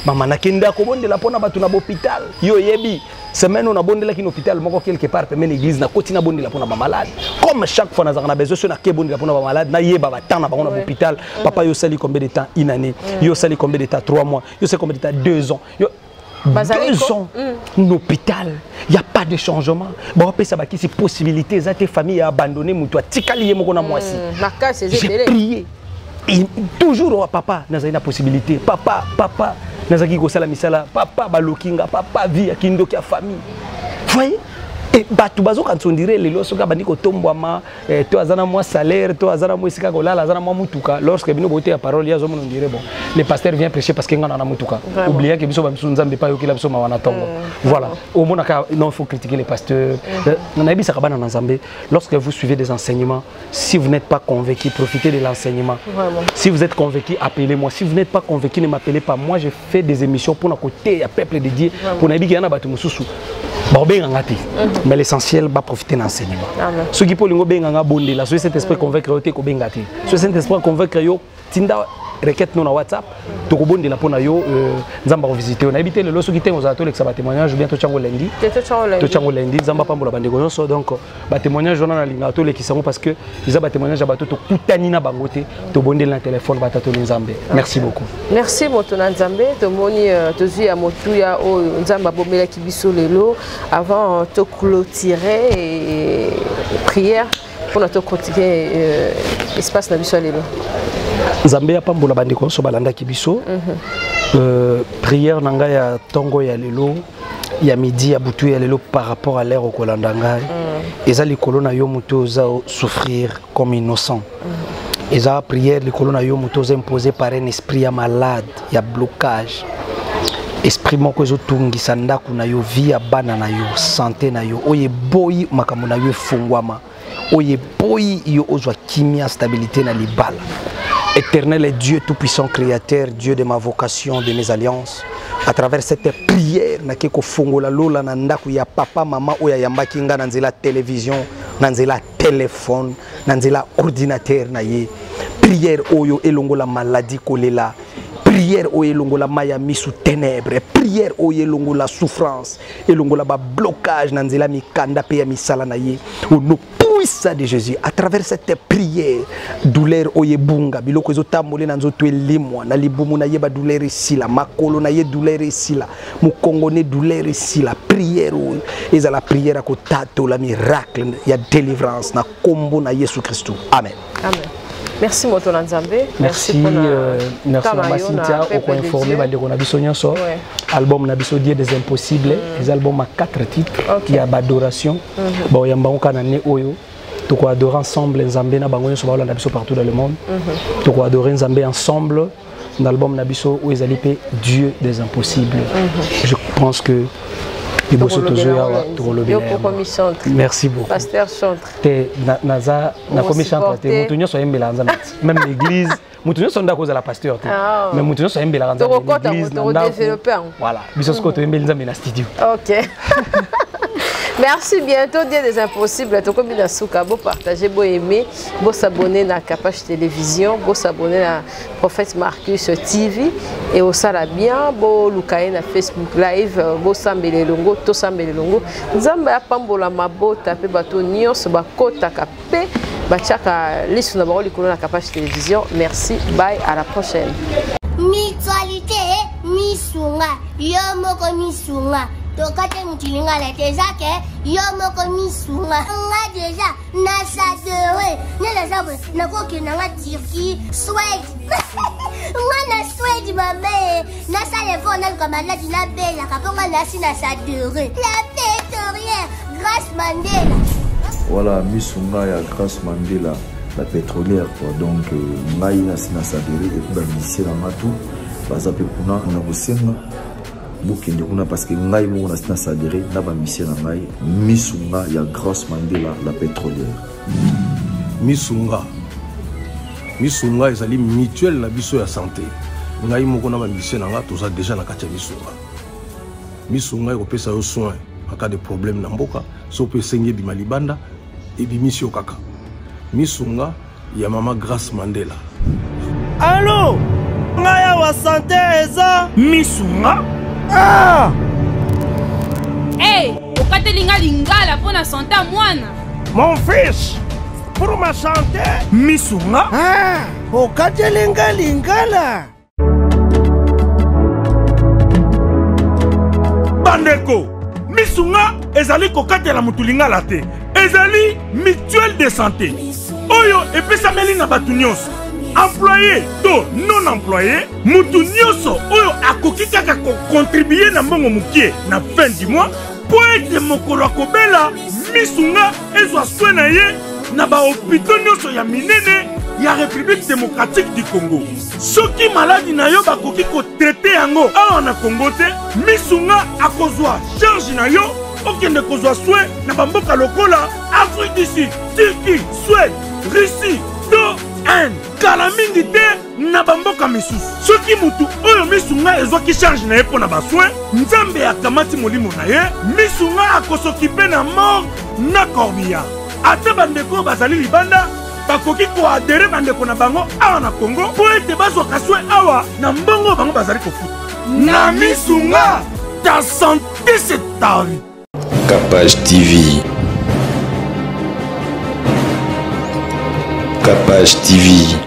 mama nakenda ko bondela pona batu na hôpital yo yebi semaine on a bondela ki hôpital moko quelque part même église na kotina bondela pona ba malade comme chaque fois na besoin sur na ke bondela pona ba malade na yeba ba temps na ba na hôpital papa yo sali combien de temps une année yo sali combien de temps 3 mois yo sali combien de temps 2 ans yo 2 ans l'hôpital il y a pas de changement bon après ça va qui c'est possibilité ça tes familles abandonner mutu atikali moko na mwasi j'ai prié et toujours papa na za possibilité papa nazaki ko sala misala papa balokinga papa vie kindoki ya famille voyez et batu bazo quand on dirait les loso ka bandi ko tombwama to azana moi salaire to azana moi sika ko lala azana moi mutuka lorsque bino boté la parole ya zo mon dirait bon le pasteur vient prêcher parce que ngana na mutuka oubliez que biso ba biso nzambe pa yokila biso mawana tongo voilà au monde non il faut critiquer les pasteurs na biso ka bana nzambe lorsque vous suivez des enseignements si vous n'êtes pas convaincu profitez de l'enseignement si vous êtes convaincu appelez-moi si vous n'êtes pas convaincu ne m'appelez pas moi je fais des émissions pour na côté ya peuple de Dieu pour na biki na batu mususu ba benganga te mais l'essentiel va profiter de l'enseignement. Ce qui peut le bonde là, cet esprit convaincre yo ko bengati. Cet esprit convaincre yo tinda requête non na WhatsApp, to ko bonde la pona yo nzamba visiter. On a habité le loso qui tengo za to l'ex ba témoignage bientôt chango lundi. To chango lundi nzamba pambola bande ko so donc ba témoignage on na linga to le qui sont parce que ils ba témoignage ba to kutani na bangote to bonde na téléphone ba to nzambe. Merci beaucoup. Merci motona nzambe to moni to zui ya motuya o nzamba bomela kibiso lelo avant to clôturer et prière pour notre continuer espace na biso lelo. Nzambe ya pambola bandeko so balanda kibiso prière nanga ya tongo ya lelo ya midi ya butu ya lelo par rapport à l'ère au kolanda ngai eza likolo na yo muto za souffrir comme innocent eza prière likolo na yo muto za imposé par un esprit ya malade ya blocage esprit moko zo tungisa ndako na yo vie ya bana na yo santé na yo oye boyi makambo na yo fungwama oye boyi yo ozwa kimia stabilité na libala. Éternel et Dieu tout-puissant créateur, Dieu de ma vocation, de mes alliances, à travers cette prière na keko fongola lola na ndaku ya papa mama oya yambaki nga na nzela télévision, na nzela téléphone, na nzela ordinateur na ye. Prière oyo elongola maladie kolela. Prière oyo elongola maya misu ténèbres. Prière oyo elongola souffrance, elongola ba blocage na nzela mikanda pe ya misala na ye. Au nom puissant de Jésus, à travers cette prière, douleur oyebunga biloko ezotambole na nzoto elimwa na libumu na yeba douleur ici la makolo na ye douleur ici la mukongone douleur ici la prière oyo eza la prière ko tato la miracle ya délivrance na kombo na Yesu Christ. Amen. Amen. Merci Moto Nzambe. Merci Mama Cynthia pour informer bandeko na biso nyonso. Album na biso Dieu des impossibles, les albums à 4 titres qui y a adoration. Bon yamba okana ne oyo. Toko adorer ensemble Nzambe na bango nyonso ba na biso partout dans le monde. Toko adorer Nzambe ensemble dans l'album na biso où ezali pe Dieu des impossibles. Je pense que merci beaucoup. Pasteur chante. Même l'église. Moutounyo sonda cause la pasteur. Mais Moutounyo sonda mbela dans l'église. Voilà. Bisos koto mbela dans studio. OK. Merci, bientôt Dieu des impossibles. Tout comme il souka, beau partager, beau aimer, beau s'abonner à Capage Télévision, beau s'abonner à Prophète Marcus TV et au Salabien, beau Lukaï na Facebook Live, beau Sambele Longo, to Sambele Longo. Nzamba pambola mabo tapé bateau nyos ba kota kapé ba chaka lisu na ba likolo na Capage Télévision. Merci, bye, à la prochaine. Mutualité misunga, yo moko misunga. Tokate mutilinga la tezake yo moko misunga nga déjà na sadere ne la sabre na ko ke na Turquie Suède nga na Suède mame na sale fo na comme la dina bella kaponga na si na sadere la pétrolière Grâce Mandela. Voilà misunga ya Grâce Mandela la pétrolière quoi. Donc ngai na si na sadere et ba misi na matu bazape kuna na bosenga bukende kuna parce que ngai mo na sina sadere na ba mission na ngai misunga ya Grâce Mandela la pétrolière. Misunga ezali mutuelle na biso ya santé. Ngai moko na ba mission na nga toza déjà na kati ya misunga ekopesa yo soin en cas de problème na mboka so pe senge bima libanda et bimisio kaka. Misunga ya mama Grâce Mandela. Allô ngaya wa santé eza misunga. Ah! Hey, okatelinga lingala pour na santé mwana. Mon fils, pour ma santé, misunga. Ah, okatelinga lingala. Bandeko, misunga ezali kokatela mutulingala te. Ezali mutuelle de santé. Oyo epesa melinga batu nyonso. Employé to non employé, mutu nyoso oyo akoki kaka ko contribuer na mbongo mukie na fin du mois pour être mokolo akobela misunga ezwa soin na ye na ba hôpitaux nyoso ya minene ya République démocratique du Congo. Soki maladi na yo bakoki ko traiter yango awa na Congo te, misunga akozwa charge na yo okende kozwa soin na bamboka lokola Afrique du Sud, Turquie, Suède, Russie, to kala mingi te na bamboka misusu. Soki mutu oyo misunga ezwaki charge na ye mpo na basoin, Nzambe akamati molimo na ye, misunga akosokipe na mort na corbillard. Ate bandeko bazali libanda bakoki koadere bandeko na bango awa na Congo po ete bazwaka soin awa na mbongo bango bazali kofuta. Na misunga, ta santé c'est ta vie. Capage TV. Capage TV.